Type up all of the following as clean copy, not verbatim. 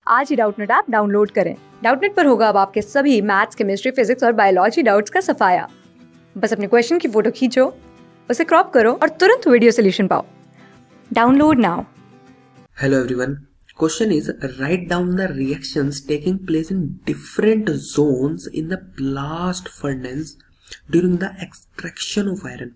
आज ही Doubtnut app download करें। Doubtnut पर होगा अब आपके सभी मैथ्स, केमिस्ट्री, फिजिक्स और बायोलॉजी डाउट्स का सफाया। बस अपने क्वेश्चन की फोटो खींचो, उसे क्रॉप करो और तुरंत वीडियो सोल्यूशन पाओ। Download now. Hello everyone. Question is, write down the reactions taking place in different zones in the blast furnace during the extraction of iron.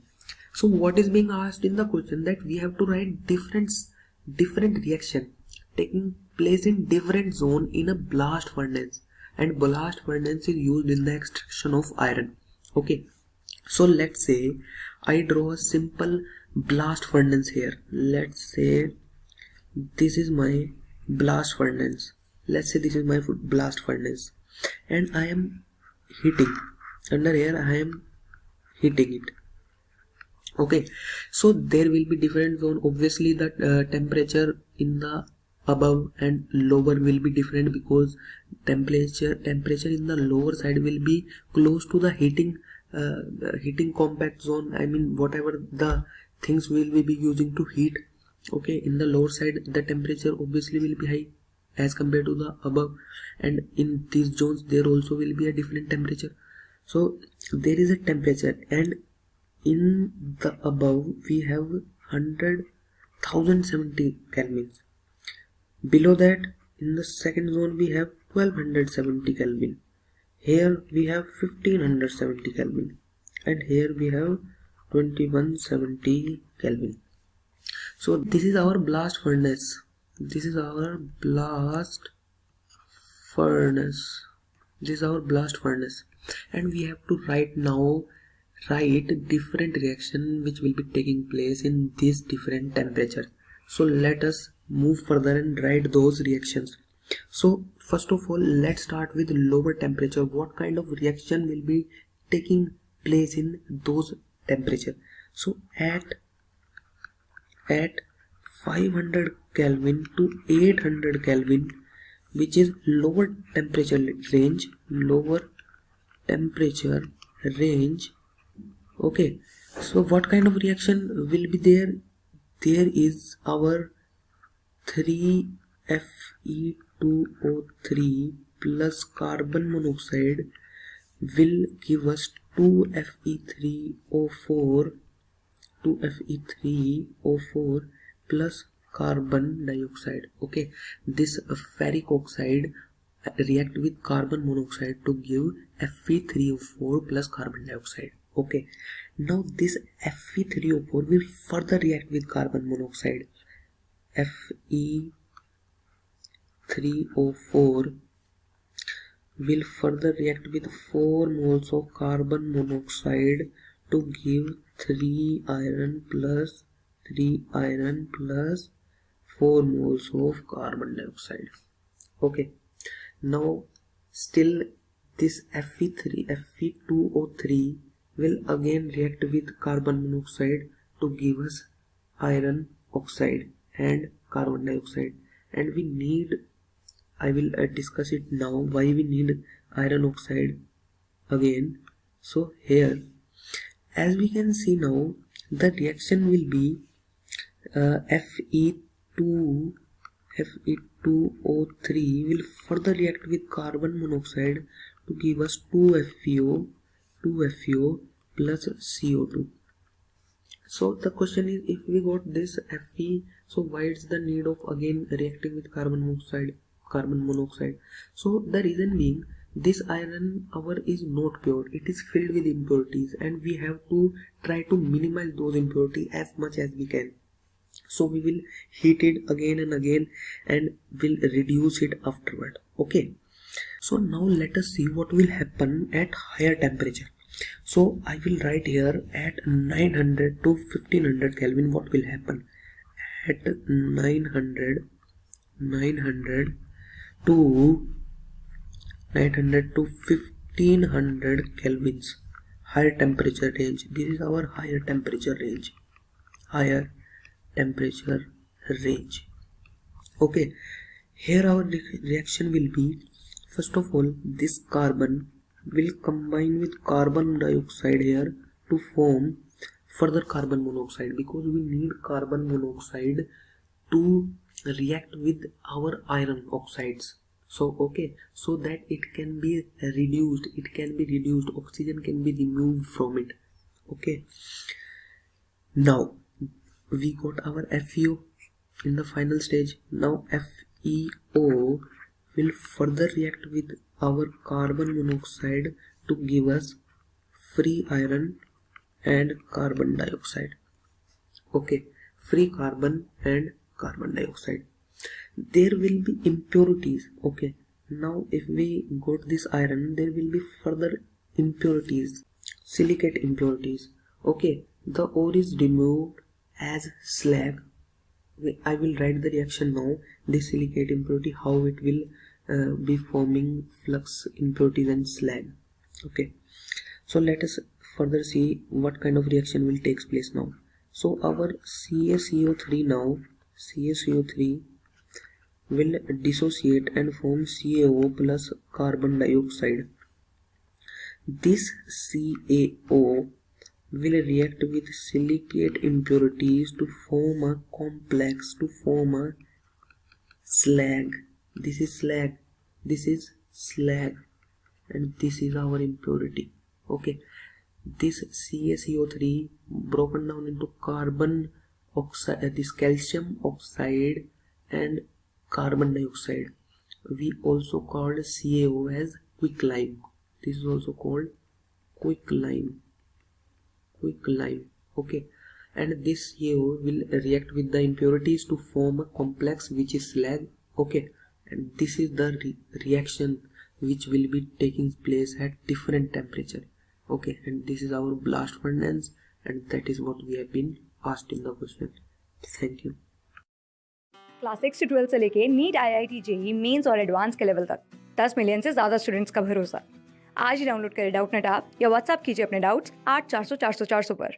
So what is being asked in the question, that we have to write different reaction taking place in different zone in a blast furnace, and blast furnace is used in the extraction of iron. Okay, so let's say I draw a simple blast furnace here. Let's say this is my blast furnace. Let's say this is my blast furnace, and I am heating. Under here I am heating it. Okay, so there will be different zone. Obviously the temperature in the above and lower will be different, because temperature in the lower side will be close to the heating compact zone. I mean, whatever the things will we be using to heat. Okay, in the lower side the temperature obviously will be high as compared to the above, and in these zones there also will be a different temperature. So there is a temperature, and in the above we have 100,070 kelvins. Below that, in the second zone we have 1270 kelvin. Here we have 1570 kelvin, and here we have 2170 kelvin. So this is our blast furnace. This is our blast furnace. This is our blast furnace, and we have to write different reaction which will be taking place in this different temperature. So let us move further and write those reactions. So first of all, let's start with lower temperature. What kind of reaction will be taking place in those temperature? So at 500 Kelvin to 800 Kelvin, which is lower temperature range. Okay, so what kind of reaction will be there? There is our 3Fe2O3 plus carbon monoxide will give us 2Fe3O4 plus carbon dioxide. Okay, this ferric oxide react with carbon monoxide to give Fe3O4 plus carbon dioxide. Okay, now this Fe3O4 will further react with carbon monoxide. Fe3O4 will further react with 4 moles of carbon monoxide to give 3 iron plus 4 moles of carbon dioxide. Okay, now still this Fe2O3 will again react with carbon monoxide to give us iron oxide and carbon dioxide, and we need, I will discuss it now why we need iron oxide again. So here, as we can see now, the reaction will be Fe2O3 will further react with carbon monoxide to give us 2FeO plus CO2. So the question is, if we got this Fe, so why is the need of again reacting with carbon monoxide? So the reason being, this iron our is not pure, it is filled with impurities, and we have to try to minimize those impurities as much as we can. So we will heat it again and again and will reduce it afterward. Okay, so now let us see what will happen at higher temperature. So I will write here at 900 to 1500 Kelvin what will happen. At 900 to 1500 Kelvins, higher temperature range. This is our higher temperature range. Okay, here our reaction will be, first of all, this carbon will combine with carbon dioxide here to form further carbon monoxide, because we need carbon monoxide to react with our iron oxides. So okay, so that it can be reduced, oxygen can be removed from it. Okay, now we got our FeO in the final stage. Now FeO will further react with our carbon monoxide to give us free iron and carbon dioxide. Okay, free carbon and carbon dioxide. There will be impurities. Okay, now if we got this iron, there will be further impurities, silicate impurities. Okay, the ore is removed as slag. I will write the reaction now. This silicate impurity, how it will be forming flux impurities and slag. Okay, so let us further see what kind of reaction will take place now. So our CaCO3 now, CaCO3 will dissociate and form CaO plus carbon dioxide. This CaO will react with silicate impurities to form a complex, to form a slag. This is slag, this is slag, and this is our impurity. Okay, this CaCO3 broken down into carbon oxide, this calcium oxide and carbon dioxide. We also called CaO as quicklime. This is also called quicklime. Okay, and this CaO will react with the impurities to form a complex which is slag. Okay, and this is the reaction which will be taking place at different temperature. Okay, and this is our blast furnace, and that is what we have been asked in the question. Thank you. Class 6 से 12 से लेके NEET, IIT, JEE mains और advance के level तक 10 million से ज़्यादा students का भरोसा। आज ही डाउनलोड करें डाउटनेट ऐप या व्हाट्सएप कीजिए अपने डाउट्स 8400 400 400 पर।